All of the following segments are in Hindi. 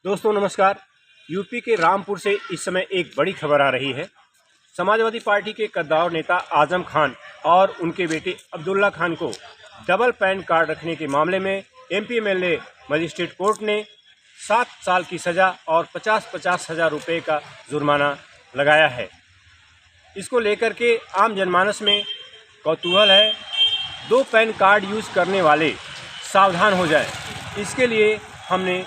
दोस्तों नमस्कार। यूपी के रामपुर से इस समय एक बड़ी खबर आ रही है। समाजवादी पार्टी के कद्दावर नेता आजम खान और उनके बेटे अब्दुल्ला खान को डबल पैन कार्ड रखने के मामले में एमपी एमएलए मजिस्ट्रेट कोर्ट ने 7 साल की सज़ा और 50-50 हज़ार रुपये का जुर्माना लगाया है। इसको लेकर के आम जनमानस में कौतूहल है। 2 पैन कार्ड यूज़ करने वाले सावधान हो जाए, इसके लिए हमने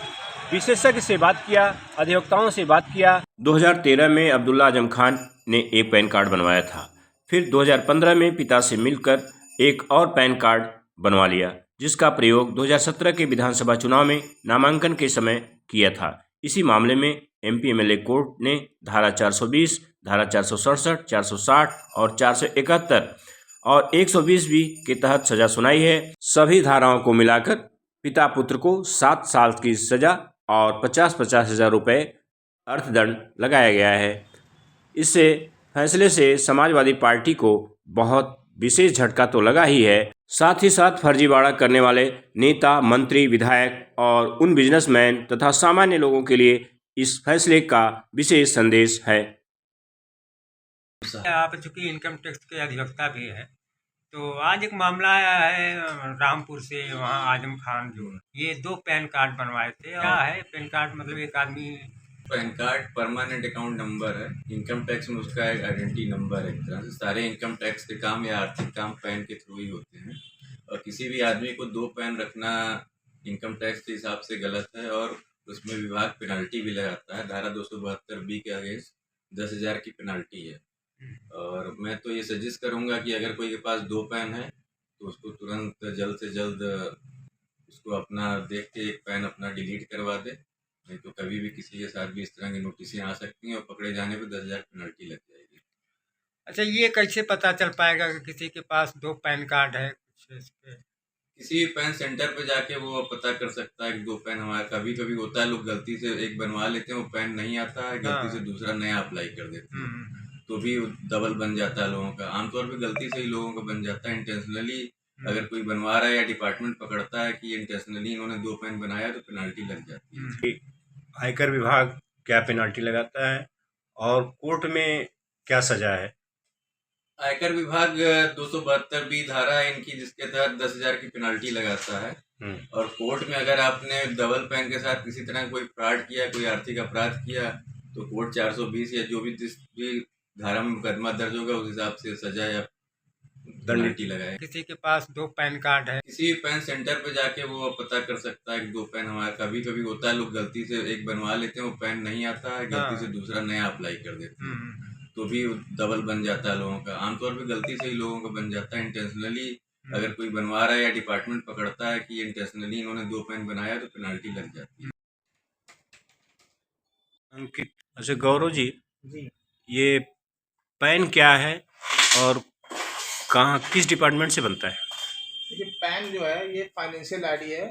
विशेषज्ञ से बात किया, अधिवक्ताओं से बात किया। 2013 में अब्दुल्ला आजम खान ने एक पैन कार्ड बनवाया था। फिर 2015 में पिता से मिलकर एक और पैन कार्ड बनवा लिया, जिसका प्रयोग 2017 के विधानसभा चुनाव में नामांकन के समय किया था। इसी मामले में एमपी एमएलए कोर्ट ने धारा 420, धारा 467, 460 और 471 और 120 बी के तहत सजा सुनाई है। सभी धाराओं को मिलाकर पिता पुत्र को 7 साल की सजा और 50-50 हज़ार रुपये अर्थदंड लगाया गया है। इससे फैसले से समाजवादी पार्टी को बहुत विशेष झटका तो लगा ही है, साथ ही साथ फर्जीवाड़ा करने वाले नेता, मंत्री, विधायक और उन बिजनेसमैन तथा सामान्य लोगों के लिए इस फैसले का विशेष संदेश है। आप चूँकि इनकम टैक्स के अधिवक्ता भी हैं, तो आज एक मामला आया है रामपुर से। वहाँ आजम खान जो ये 2 पैन कार्ड बनवाए थे। क्या है पैन कार्ड? मतलब एक आदमी pan card permanent account number है। इनकम टैक्स में उसका एक आइडेंटिटी नंबर है। एक तरह से सारे इनकम टैक्स के काम या आर्थिक काम पैन के थ्रू ही होते हैं, और किसी भी आदमी को 2 पैन रखना इनकम टैक्स के हिसाब से गलत है, और उसमें विभाग पेनल्टी भी लगाता है। धारा 272 बी के अगेंस्ट 10,000 की पेनल्टी है। और मैं तो ये सजेस्ट करूँगा कि अगर कोई के पास 2 पैन है तो उसको तुरंत जल्द से जल्द उसको अपना देख के एक पैन अपना डिलीट करवा दे, नहीं तो कभी भी किसी के साथ भी इस तरह की नोटिसें आ सकती हैं और पकड़े जाने पे 10,000 पेनल्टी लग जाएगी। अच्छा, ये कैसे पता चल पाएगा कि किसी के पास 2 पैन कार्ड है? कुछ इस पे किसी भी पैन सेंटर पे जाके वो पता कर सकता है कि 2 पैन हमारा। कभी कभी होता है लोग गलती से एक बनवा लेते हैं, वो पैन नहीं आता है, गलती से दूसरा नया अप्लाई कर देते हैं, तो भी डबल बन जाता है लोगों का। आमतौर पे गलती से ही लोगों का बन जाता है। इंटेंशनली अगर कोई बनवा रहा है या डिपार्टमेंट पकड़ता है कि इंटेंशनली इन्होंने 2 पैन बनाया तो पेनल्टी लग जाती है। आयकर विभाग क्या पेनल्टी लगाता है और कोर्ट में क्या सजा है? आयकर विभाग 272 बी धारा है इनकी, जिसके तहत 10,000 की पेनल्टी लगाता है। और कोर्ट में अगर आपने डबल पैन के साथ किसी तरह कोई फ्रॉड किया, कोई आर्थिक अपराध किया, तो कोर्ट 420 या जो भी जिस भी धारा में मुकदमा दर्ज होगा उस हिसाब से सजा या पेनल्टी लगाए। किसी के पास 2 पैन कार्ड है, किसी भी पैन सेंटर पे जाके वो पता कर सकता है कि 2 पैन हमारा। कभी कभी होता है लोग गलती से एक बनवा लेते हैं, वो पैन नहीं आता है, गलती से दूसरा नया अप्लाई कर देते हैं, तो भी डबल बन जाता है लोगों का। आमतौर पे गलती से ही लोगों का बन जाता है। इंटेंशनली अगर कोई बनवा रहा है या डिपार्टमेंट पकड़ता है कि इंटेंशनली इन्होंने 2 पैन बनाया तो पेनल्टी लग जाती है। अंकित, अच्छा गौरव जी, ये पैन क्या है और कहाँ किस डिपार्टमेंट से बनता है? देखिए, पैन जो है ये फाइनेंशियल आईडी है,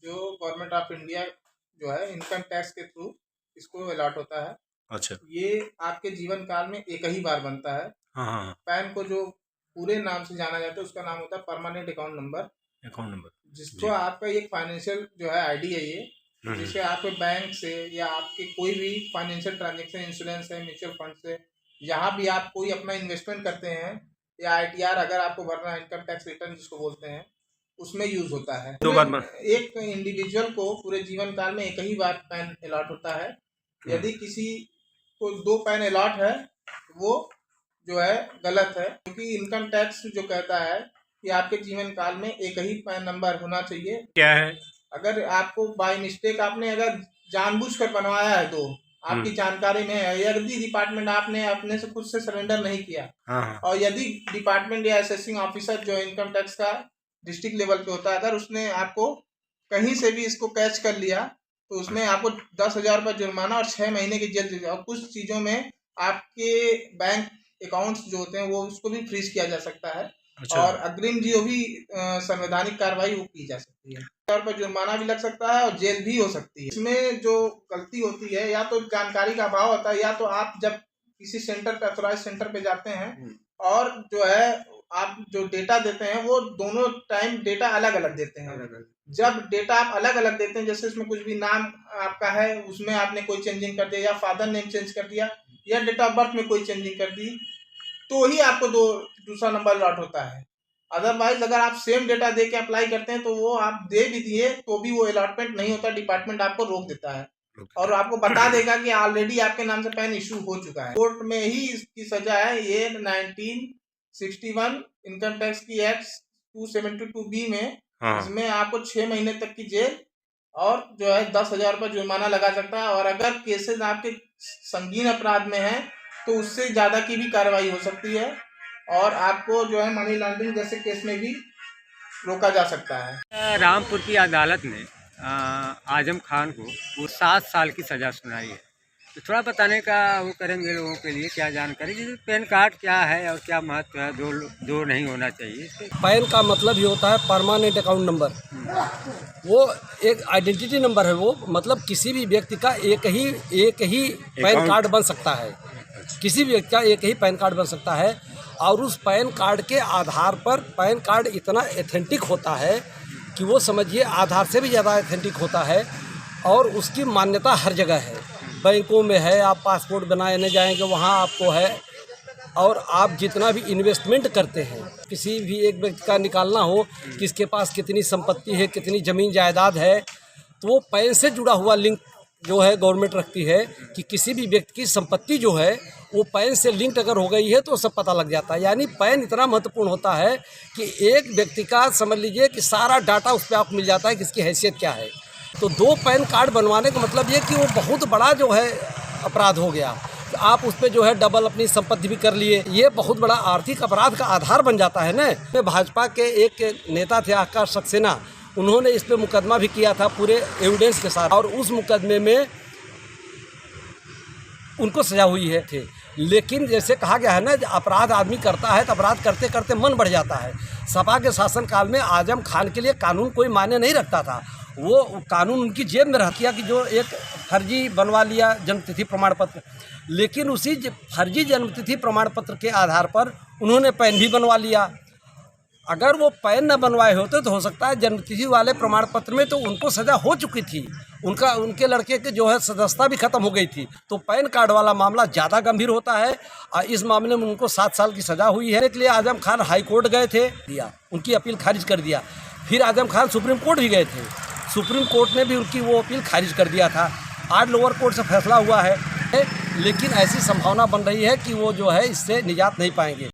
जो गवर्नमेंट ऑफ इंडिया जो है इनकम टैक्स के थ्रू इसको अलॉट होता है। अच्छा। ये आपके जीवन काल में एक ही बार बनता है। हाँ। पैन को जो पूरे नाम से जाना जाता है उसका नाम होता है परमानेंट अकाउंट नंबर, जिसको आपका एक फाइनेंशियल जो है आईडी है ये, जिससे आपके बैंक से या आपके कोई भी फाइनेंशियल ट्रांजेक्शन, इंश्योरेंस है, म्यूचुअल फंड से, जहाँ भी आप कोई अपना इन्वेस्टमेंट करते हैं या ITR अगर आपको भरना है, इनकम टैक्स रिटर्न जिसको बोलते हैं, उसमें यूज होता है। 2 बार एक इंडिविजुअल को पूरे जीवन काल में एक ही बार पैन अलॉट होता है। यदि किसी को 2 पैन अलॉट है वो जो है गलत है, क्योंकि इनकम टैक्स जो कहता है कि आपके जीवन काल में एक ही पैन नंबर होना चाहिए। क्या है? अगर आपको बाय मिस्टेक आपने अगर जानबूझकर बनवाया है तो आपकी जानकारी में है, यदि डिपार्टमेंट आपने अपने से खुद से सरेंडर नहीं किया, और यदि डिपार्टमेंट या असेसिंग ऑफिसर जो इनकम टैक्स का डिस्ट्रिक्ट लेवल पे होता है, अगर उसने आपको कहीं से भी इसको कैच कर लिया तो उसमें आपको 10,000 रुपये जुर्माना और 6 महीने की जेल। और कुछ चीज़ों में आपके बैंक अकाउंट्स जो होते हैं वो उसको भी फ्रीज किया जा सकता है। अच्छा। और अग्रिम जो भी संवैधानिक कार्रवाई वो की जा सकती है। 10,000 रुपये जुर्माना भी लग सकता है और जेल भी हो सकती है। इसमें जो गलती होती है या तो जानकारी का अभाव होता है, या तो आप जब किसी सेंटर पे, अथोराइज सेंटर पे जाते हैं और जो है आप जो डेटा देते हैं वो दोनों टाइम डेटा अलग अलग देते हैं। जब डेटा आप अलग अलग देते हैं, जैसे इसमें कुछ भी नाम आपका है उसमें आपने कोई चेंजिंग कर दिया या फादर नेम चेंज कर दिया या डेट ऑफ बर्थ में कोई चेंजिंग कर दी, तो ही आपको दूसरा नंबर अलॉट होता है। अदरवाइज अगर आप सेम डेटा दे के अप्लाई करते हैं तो वो आप दे भी दिए तो भी वो अलॉटमेंट नहीं होता, डिपार्टमेंट आपको रोक देता है और आपको बता देगा कि ऑलरेडी आपके नाम से पैन इशू हो चुका है। कोर्ट में ही इसकी सजा है। ये 1961 इनकम टैक्स की एक्ट 272B में, इसमें आपको 6 महीने तक की जेल और जो है 10,000 रुपये जुर्माना लगा सकता है, और अगर केसेस आपके संगीन अपराध में है तो उससे ज़्यादा की भी कार्रवाई हो सकती है और आपको जो है मनी लॉन्ड्रिंग जैसे केस में भी रोका जा सकता है। रामपुर की अदालत ने आजम खान को वो 7 साल की सज़ा सुनाई है। तो थोड़ा बताने का वो करेंगे लोगों के लिए, क्या जानकारी, जैसे पैन कार्ड क्या है और क्या महत्व है, दो नहीं होना चाहिए इसके। पैन का मतलब ये होता है परमानेंट अकाउंट नंबर। वो एक आइडेंटिटी नंबर है। वो मतलब किसी भी व्यक्ति का एक ही पैन कार्ड बन सकता है। किसी भी व्यक्ति का एक ही पैन कार्ड बन सकता है और उस पैन कार्ड के आधार पर पैन कार्ड इतना एथेंटिक होता है कि वो समझिए आधार से भी ज़्यादा एथेंटिक होता है और उसकी मान्यता हर जगह है। बैंकों में है, आप पासपोर्ट बनाने जाएंगे वहाँ आपको है, और आप जितना भी इन्वेस्टमेंट करते हैं, किसी भी एक व्यक्ति का निकालना हो किसके पास कितनी संपत्ति है, कितनी ज़मीन जायदाद है, तो वो पैन से जुड़ा हुआ लिंक जो है गवर्नमेंट रखती है कि किसी भी व्यक्ति की संपत्ति जो है वो पैन से लिंक्ड अगर हो गई है तो सब पता लग जाता है। यानी पैन इतना महत्वपूर्ण होता है कि एक व्यक्ति का समझ लीजिए कि सारा डाटा उस पर आपको मिल जाता है कि इसकी हैसियत क्या है। तो 2 पैन कार्ड बनवाने का मतलब ये कि वो बहुत बड़ा जो है अपराध हो गया। आप उस पर जो है डबल अपनी संपत्ति भी कर लिए, ये बहुत बड़ा आर्थिक अपराध का आधार बन जाता है ना। भाजपा के एक नेता थे आकाश सक्सेना, उन्होंने इस पर मुकदमा भी किया था पूरे एविडेंस के साथ और उस मुकदमे में उनको सजा हुई है थे। लेकिन जैसे कहा गया है ना, अपराध आदमी करता है तो अपराध करते करते मन बढ़ जाता है। सपा के शासनकाल में आजम खान के लिए कानून कोई मायने नहीं रखता था। वो कानून उनकी जेब में रख किया कि जो एक फर्जी बनवा लिया जन्मतिथि प्रमाण पत्र, लेकिन उसी फर्जी जन्मतिथि प्रमाण पत्र के आधार पर उन्होंने पैन भी बनवा लिया। अगर वो पैन न बनवाए होते तो हो सकता है जन्मतिथि वाले प्रमाण पत्र में तो उनको सज़ा हो चुकी थी, उनके लड़के के जो है सदस्यता भी खत्म हो गई थी। तो पैन कार्ड वाला मामला ज़्यादा गंभीर होता है और इस मामले में उनको 7 साल की सज़ा हुई है। इसलिए आजम खान हाई कोर्ट गए थे, उनकी अपील खारिज कर दिया। फिर आजम खान सुप्रीम कोर्ट भी गए थे, सुप्रीम कोर्ट ने भी उनकी वो अपील खारिज कर दिया था। आज लोअर कोर्ट से फैसला हुआ है, लेकिन ऐसी संभावना बन रही है कि वो जो है इससे निजात नहीं पाएंगे।